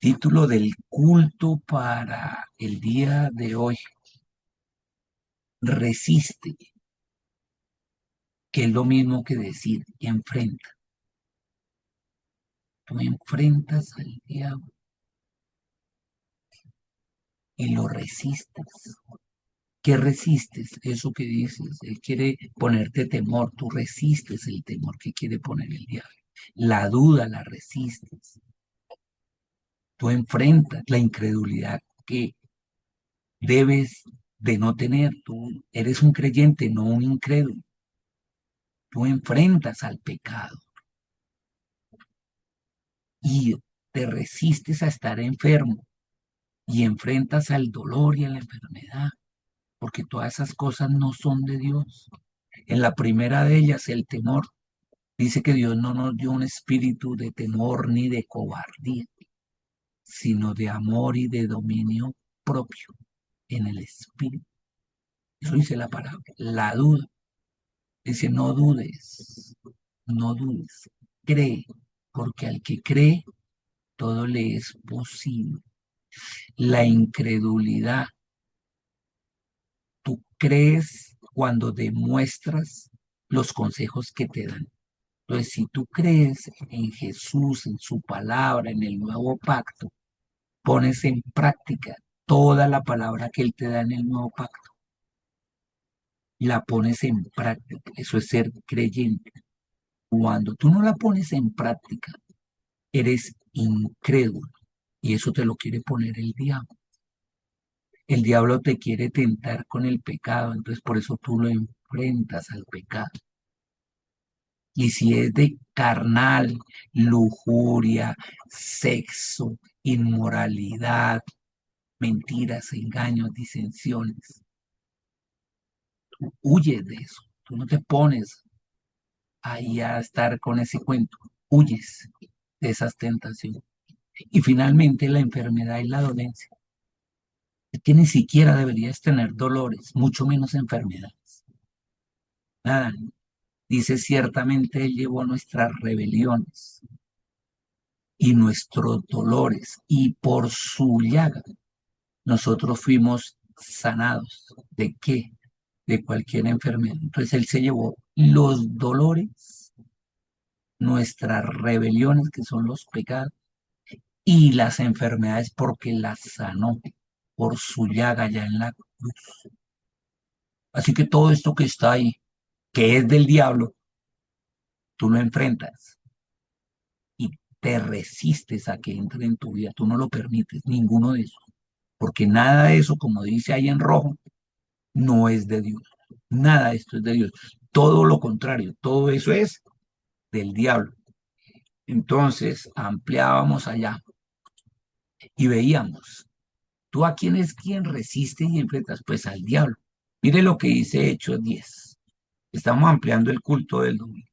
Título del culto para el día de hoy: resiste, que es lo mismo que decir enfrenta. Tú enfrentas al diablo y lo resistes. ¿Qué resistes? Eso que dices. Él quiere ponerte temor. Tú resistes el temor que quiere poner el diablo. La duda la resistes. Tú enfrentas la incredulidad que debes de no tener. Tú eres un creyente, no un incrédulo. Tú enfrentas al pecado y te resistes a estar enfermo y enfrentas al dolor y a la enfermedad, porque todas esas cosas no son de Dios. En la primera de ellas, el temor, dice que Dios no nos dio un espíritu de temor ni de cobardía, sino de amor y de dominio propio en el espíritu. Eso dice la palabra. La duda, dice: no dudes, no dudes, cree, porque al que cree, todo le es posible. La incredulidad, tú crees cuando demuestras los consejos que te dan. Entonces, si tú crees en Jesús, en su palabra, en el nuevo pacto, pones en práctica toda la palabra que Él te da en el nuevo pacto, la pones en práctica. Eso es ser creyente. Cuando tú no la pones en práctica, eres incrédulo y eso te lo quiere poner el diablo. El diablo te quiere tentar con el pecado, entonces por eso tú lo enfrentas al pecado. Y si es de carnal, lujuria, sexo, inmoralidad, mentiras, engaños, disensiones, tú huyes de eso. Tú no te pones ahí a estar con ese cuento, huyes de esas tentaciones. Y finalmente la enfermedad y la dolencia. Es que ni siquiera deberías tener dolores, mucho menos enfermedades. Nada. Dice: ciertamente Él llevó nuestras rebeliones y nuestros dolores, y por su llaga nosotros fuimos sanados. ¿De qué? De cualquier enfermedad. Entonces Él se llevó los dolores, nuestras rebeliones, que son los pecados, y las enfermedades, porque las sanó por su llaga ya en la cruz. Así que todo esto que está ahí, que es del diablo, tú lo enfrentas y te resistes a que entre en tu vida. Tú no lo permites, ninguno de esos. Porque nada de eso, como dice ahí en rojo, no es de Dios. Nada de esto es de Dios. Todo lo contrario, todo eso es del diablo. Entonces ampliábamos allá y veíamos: ¿tú a quién es quien resiste y enfrentas? Pues al diablo. Mire lo que dice Hechos 10. Estamos ampliando el culto del domingo.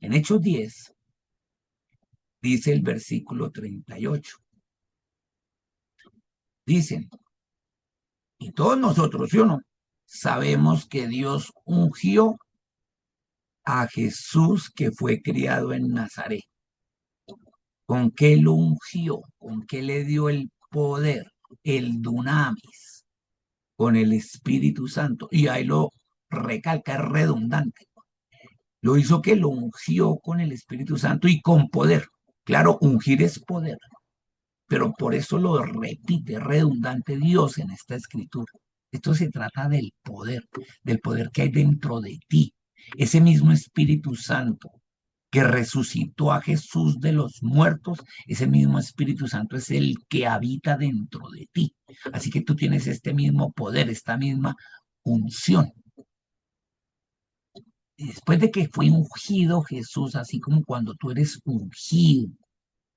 En Hechos 10 dice el versículo 38. Dicen: y todos nosotros, ¿sí o no? Sabemos que Dios ungió a Jesús, que fue criado en Nazaret. ¿Con qué lo ungió? ¿Con qué le dio el poder? El dunamis, con el Espíritu Santo. Y ahí lo recalca, es redundante. Lo hizo, que lo ungió con el Espíritu Santo y con poder. Claro, ungir es poder, pero por eso lo repite, redundante Dios en esta escritura. Esto se trata del poder que hay dentro de ti. Ese mismo Espíritu Santo que resucitó a Jesús de los muertos, ese mismo Espíritu Santo es el que habita dentro de ti. Así que tú tienes este mismo poder, esta misma unción. Y después de que fue ungido Jesús, así como cuando tú eres ungido,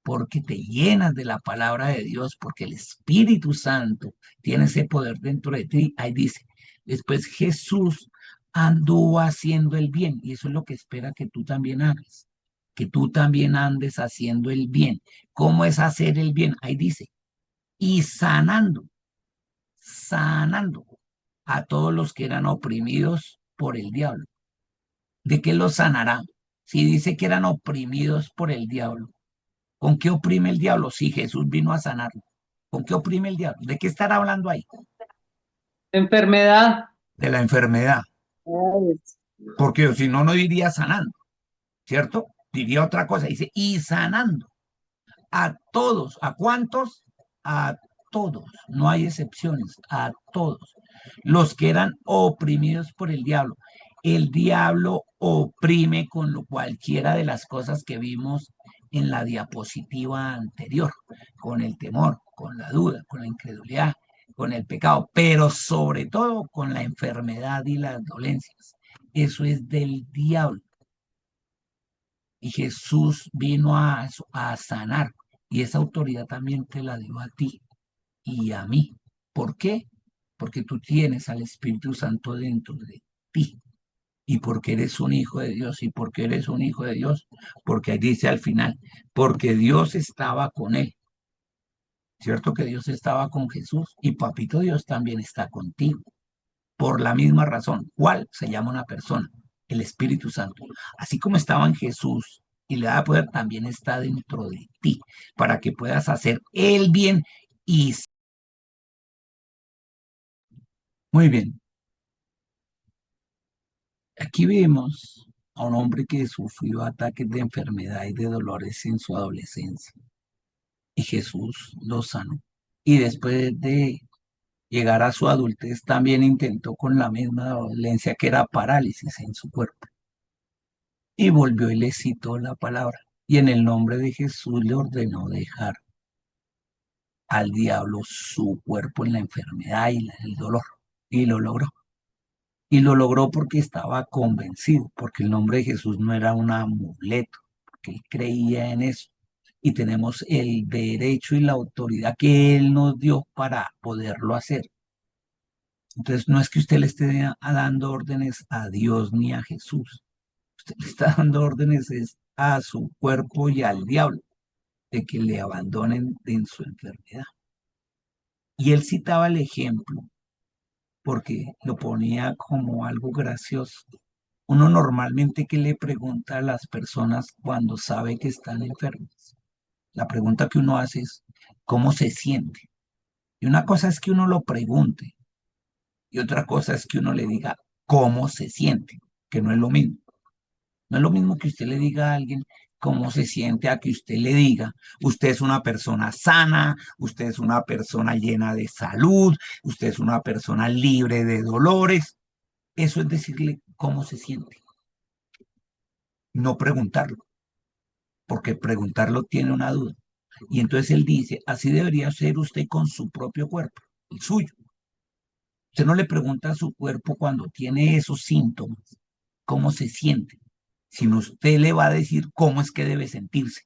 porque te llenas de la palabra de Dios, porque el Espíritu Santo tiene ese poder dentro de ti, ahí dice: después Jesús anduvo haciendo el bien, y eso es lo que espera que tú también hagas, que tú también andes haciendo el bien. ¿Cómo es hacer el bien? Ahí dice: y sanando a todos los que eran oprimidos por el diablo. ¿De qué los sanará? Si dice que eran oprimidos por el diablo, ¿Con qué oprime el diablo? Si Jesús vino a sanarlo. ¿Con qué oprime el diablo? ¿De qué estará hablando ahí? Enfermedad. De la enfermedad. Ay, Porque si no, no diría sanando, ¿cierto? Diría otra cosa. Dice, y sanando a todos. ¿A cuántos? A todos. No hay excepciones. A todos. Los que eran oprimidos por el diablo. El diablo oprime con cualquiera de las cosas que vimos en la diapositiva anterior, con el temor, con la duda, con la incredulidad, con el pecado, pero sobre todo con la enfermedad y las dolencias. Eso es del diablo. Y Jesús vino a sanar. Y esa autoridad también te la dio a ti y a mí. ¿Por qué? Porque tú tienes al Espíritu Santo dentro de ti. Y porque eres un hijo de Dios. ¿Y porque eres un hijo de Dios? Porque ahí dice al final, porque Dios estaba con él. ¿Cierto que Dios estaba con Jesús? Y Papito Dios también está contigo. Por la misma razón. ¿Cuál? Se llama una persona, el Espíritu Santo. Así como estaba en Jesús y le da poder, también está dentro de ti, para que puedas hacer el bien. Y muy bien, aquí vemos a un hombre que sufrió ataques de enfermedad y de dolores en su adolescencia, y Jesús lo sanó. Y después de llegar a su adultez, también intentó con la misma dolencia que era parálisis en su cuerpo. Y volvió y le citó la palabra. Y en el nombre de Jesús le ordenó dejar al diablo su cuerpo en la enfermedad y el dolor. Y lo logró. Y lo logró porque estaba convencido, porque el nombre de Jesús no era un amuleto, porque él creía en eso. Y tenemos el derecho y la autoridad que él nos dio para poderlo hacer. Entonces, no es que usted le esté dando órdenes a Dios ni a Jesús. Usted le está dando órdenes es a su cuerpo y al diablo de que le abandonen en su enfermedad. Y él citaba el ejemplo porque lo ponía como algo gracioso. Uno normalmente que le pregunta a las personas cuando sabe que están enfermas. La pregunta que uno hace es, ¿cómo se siente? Y una cosa es que uno lo pregunte y otra cosa es que uno le diga cómo se siente, que no es lo mismo. No es lo mismo que usted le diga a alguien cómo se siente a que usted le diga, usted es una persona sana, usted es una persona llena de salud, usted es una persona libre de dolores. Eso es decirle cómo se siente, no preguntarlo, porque preguntarlo tiene una duda. Y entonces él dice, así debería ser usted con su propio cuerpo, el suyo. Usted no le pregunta a su cuerpo cuando tiene esos síntomas, cómo se siente, sino usted le va a decir cómo es que debe sentirse.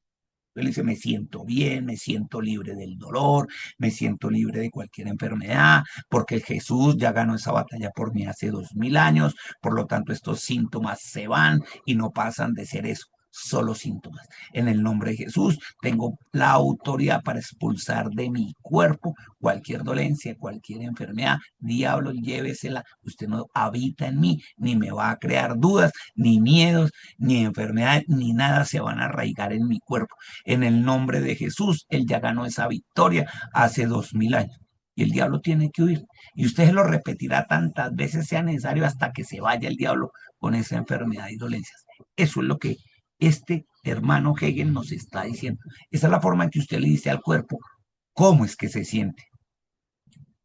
Él dice, me siento bien, me siento libre del dolor, me siento libre de cualquier enfermedad, porque Jesús ya ganó esa batalla por mí hace 2000 años, por lo tanto estos síntomas se van y no pasan de ser eso, solo síntomas. En el nombre de Jesús tengo la autoridad para expulsar de mi cuerpo cualquier dolencia, cualquier enfermedad. Diablo, llévesela, usted no habita en mí, ni me va a crear dudas, ni miedos, ni enfermedades, ni nada se van a arraigar en mi cuerpo. En el nombre de Jesús, él ya ganó esa victoria hace 2000 años. Y el diablo tiene que huir. Y usted se lo repetirá tantas veces sea necesario hasta que se vaya el diablo con esa enfermedad y dolencias. Eso es lo que este hermano Hegel nos está diciendo. Esa es la forma en que usted le dice al cuerpo cómo es que se siente.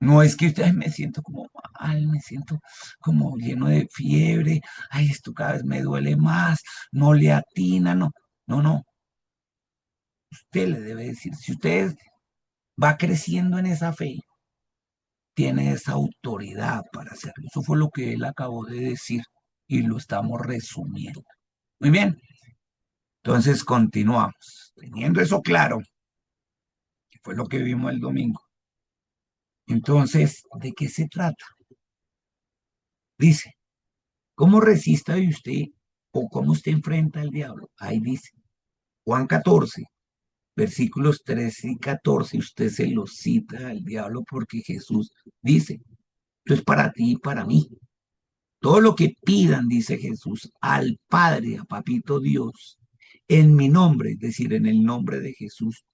No es que usted, "Ay, me siento como mal, me siento como lleno de fiebre, ay, esto cada vez me duele más, no le atina, no, no, no. Usted le debe decir, si usted va creciendo en esa fe, tiene esa autoridad para hacerlo. Eso fue lo que él acabó de decir y lo estamos resumiendo. Muy bien, entonces continuamos. Teniendo eso claro, que fue lo que vimos el domingo. Entonces, ¿de qué se trata? Dice, ¿cómo resista usted o cómo usted enfrenta al diablo? Ahí dice, Juan 14, versículos 13 y 14, usted se lo cita al diablo porque Jesús dice, esto es para ti y para mí. Todo lo que pidan, dice Jesús, al Padre, a Papito Dios, en mi nombre, es decir, en el nombre de Jesús,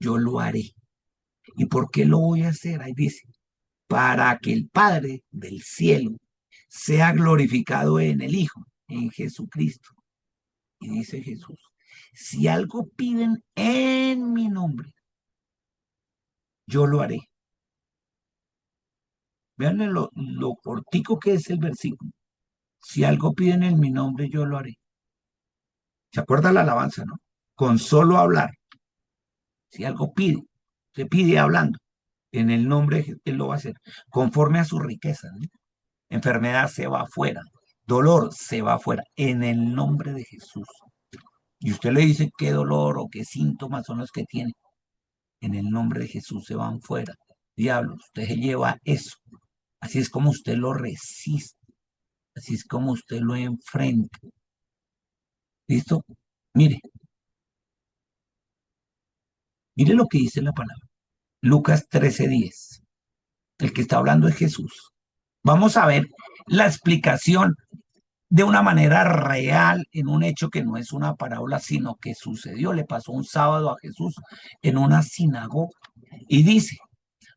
yo lo haré. ¿Y por qué lo voy a hacer? Ahí dice, para que el Padre del cielo sea glorificado en el Hijo, en Jesucristo. Y dice Jesús, si algo piden en mi nombre, yo lo haré. Vean lo cortico que es el versículo. Si algo piden en mi nombre, yo lo haré. ¿Se acuerda la alabanza, no? Con solo hablar, si algo pide, se pide hablando. En el nombre de Jesús, Él lo va a hacer. Conforme a su riqueza, ¿no? Enfermedad se va afuera. Dolor se va afuera. En el nombre de Jesús. Y usted le dice qué dolor o qué síntomas son los que tiene. En el nombre de Jesús se van fuera. Diablo, usted se lleva eso. Así es como usted lo resiste. Así es como usted lo enfrenta. ¿Listo? Mire, mire lo que dice la palabra. Lucas 13:10. El que está hablando es Jesús. Vamos a ver la explicación de una manera real en un hecho que no es una parábola, sino que sucedió. Le pasó un sábado a Jesús en una sinagoga. Y dice,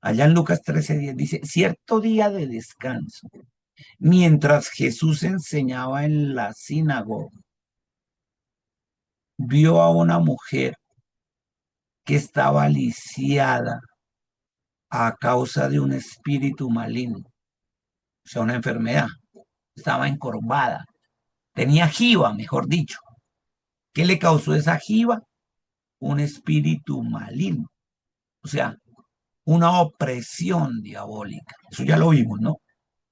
allá en Lucas 13:10, dice, cierto día de descanso, mientras Jesús enseñaba en la sinagoga, vio a una mujer que estaba lisiada a causa de un espíritu maligno, o sea, una enfermedad. Estaba encorvada, tenía jiba, mejor dicho. ¿Qué le causó esa jiba? Un espíritu maligno, o sea, una opresión diabólica. Eso ya lo vimos, ¿no?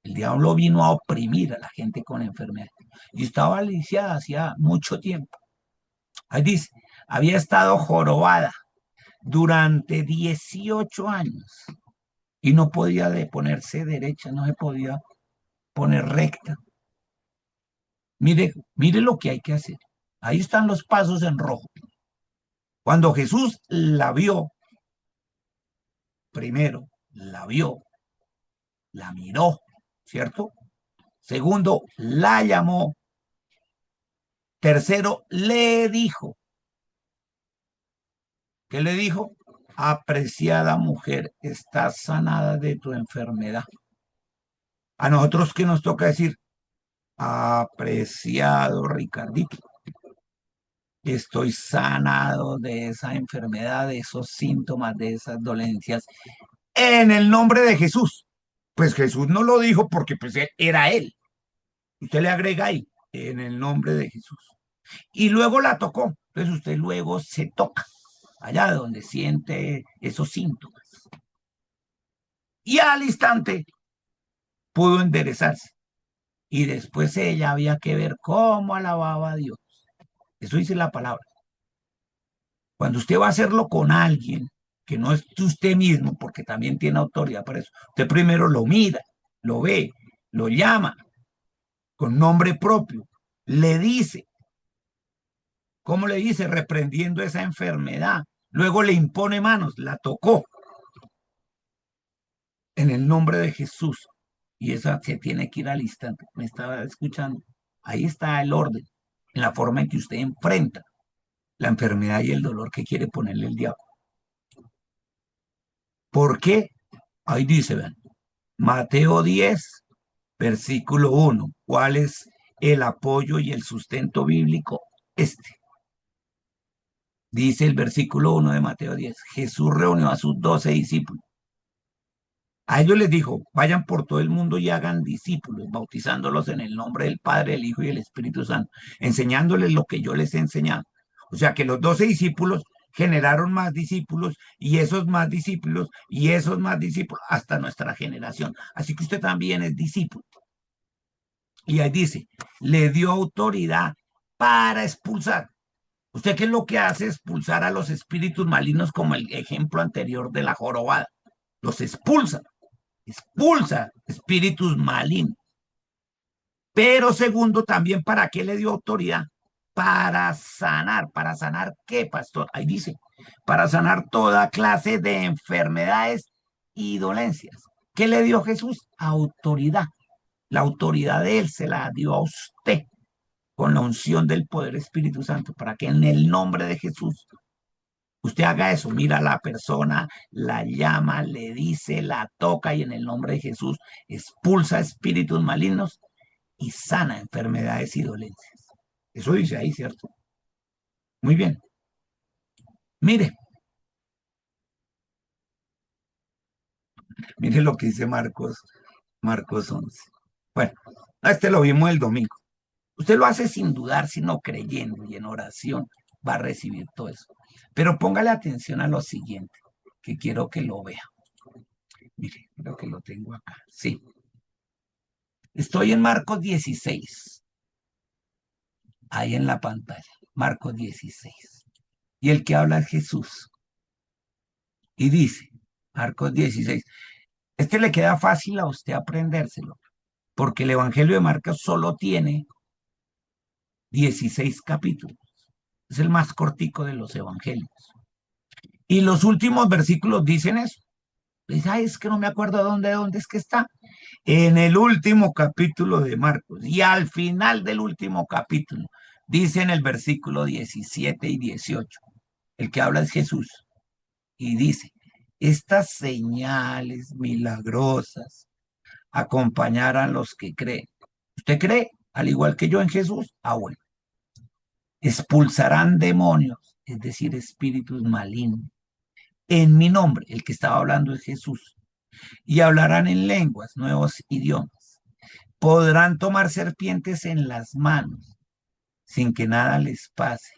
El diablo vino a oprimir a la gente con enfermedad. Y estaba lisiada hacía mucho tiempo. Ahí dice, había estado jorobada durante 18 años y no podía de ponerse derecha, no se podía poner recta. Mire, mire lo que hay que hacer. Ahí están los pasos en rojo. Cuando Jesús la vio, primero, la vio, la miró, ¿cierto? Segundo, la llamó. Tercero, le dijo. ¿Qué le dijo? Apreciada mujer, estás sanada de tu enfermedad. A nosotros, ¿qué nos toca decir? Apreciado Ricardito, estoy sanado de esa enfermedad, de esos síntomas, de esas dolencias, en el nombre de Jesús. Pues Jesús no lo dijo porque pues era él. Usted le agrega ahí, en el nombre de Jesús. Y luego la tocó. Entonces usted luego se toca, allá donde siente esos síntomas. Y al instante pudo enderezarse. Y después ella había que ver cómo alababa a Dios. Eso dice la palabra. Cuando usted va a hacerlo con alguien que no es usted mismo, porque también tiene autoridad para eso, usted primero lo mira, lo ve, lo llama con nombre propio, le dice, ¿cómo le dice? Reprendiendo esa enfermedad. Luego le impone manos, la tocó en el nombre de Jesús. Y esa se tiene que ir al instante. Me estaba escuchando. Ahí está el orden, en la forma en que usted enfrenta la enfermedad y el dolor que quiere ponerle el diablo. ¿Por qué? Ahí dice, vean, Mateo 10, versículo 1. ¿Cuál es el apoyo y el sustento bíblico? Este. Dice el versículo 1 de Mateo 10. Jesús reunió a sus 12 discípulos. A ellos les dijo, vayan por todo el mundo y hagan discípulos, bautizándolos en el nombre del Padre, del Hijo y del Espíritu Santo, enseñándoles lo que yo les he enseñado. O sea que los 12 discípulos generaron más discípulos y esos más discípulos y esos más discípulos hasta nuestra generación. Así que usted también es discípulo. Y ahí dice, le dio autoridad para expulsar. ¿Usted qué es lo que hace? Expulsar a los espíritus malignos como el ejemplo anterior de la jorobada. Los expulsa, expulsa espíritus malignos. Pero segundo, también, ¿para qué le dio autoridad? Para sanar. ¿Para sanar qué, pastor? Ahí dice, para sanar toda clase de enfermedades y dolencias. ¿Qué le dio Jesús? Autoridad. La autoridad de él se la dio a usted con la unción del poder Espíritu Santo, para que en el nombre de Jesús usted haga eso, mira a la persona, la llama, le dice, la toca y en el nombre de Jesús expulsa espíritus malignos y sana enfermedades y dolencias. Eso dice ahí, ¿cierto? Muy bien. Mire, mire lo que dice Marcos 11. Bueno, a este lo vimos el domingo. Usted lo hace sin dudar, sino creyendo y en oración va a recibir todo eso. Pero póngale atención a lo siguiente, que quiero que lo vea. Mire, creo que lo tengo acá. Sí. Estoy en Marcos 16, ahí en la pantalla. Marcos 16. Y el que habla es Jesús. Y dice, Marcos 16. Este le queda fácil a usted aprendérselo, porque el Evangelio de Marcos solo tiene 16 capítulos. Es el más cortico de los evangelios. Y los últimos versículos dicen eso. Dice, ay, es que no me acuerdo dónde es que está. En el último capítulo de Marcos. Y al final del último capítulo, dice en el versículo 17 y 18. El que habla es Jesús. Y dice, estas señales milagrosas acompañarán a los que creen. ¿Usted cree? Al igual que yo en Jesús. Ah, bueno. Expulsarán demonios, es decir, espíritus malignos. En mi nombre, el que estaba hablando es Jesús. Y hablarán en lenguas, nuevos idiomas. Podrán tomar serpientes en las manos sin que nada les pase.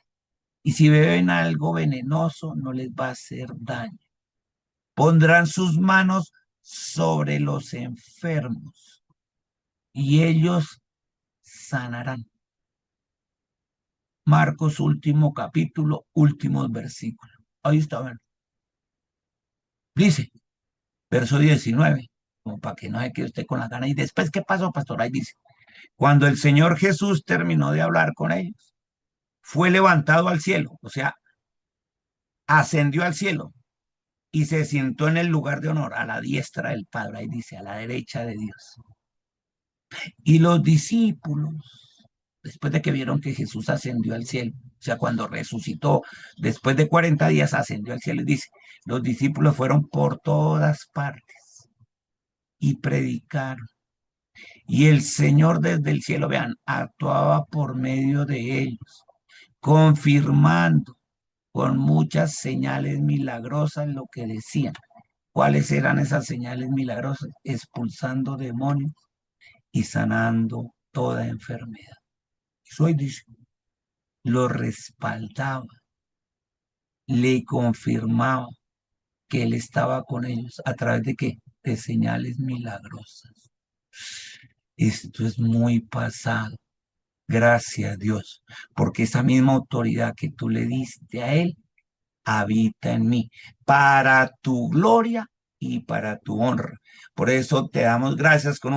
Y si beben algo venenoso, no les va a hacer daño. Pondrán sus manos sobre los enfermos y ellos sanarán. Marcos, último capítulo, últimos versículos. Ahí está, bueno. Dice, verso 19, como para que no se quede usted con la gana. Y después, ¿qué pasó, pastor? Ahí dice, cuando el Señor Jesús terminó de hablar con ellos, fue levantado al cielo, o sea, ascendió al cielo y se sentó en el lugar de honor a la diestra del Padre, ahí dice, a la derecha de Dios. Y los discípulos, después de que vieron que Jesús ascendió al cielo, o sea, cuando resucitó, después de 40 días ascendió al cielo, y dice, los discípulos fueron por todas partes y predicaron. Y el Señor desde el cielo, vean, actuaba por medio de ellos, confirmando con muchas señales milagrosas lo que decían. ¿Cuáles eran esas señales milagrosas? Expulsando demonios y sanando toda enfermedad. Eso ahí dice, lo respaldaba, le confirmaba que él estaba con ellos a través de qué? De señales milagrosas. Esto es muy pasado. Gracias a Dios, porque esa misma autoridad que tú le diste a él habita en mí, para tu gloria y para tu honra. Por eso te damos gracias con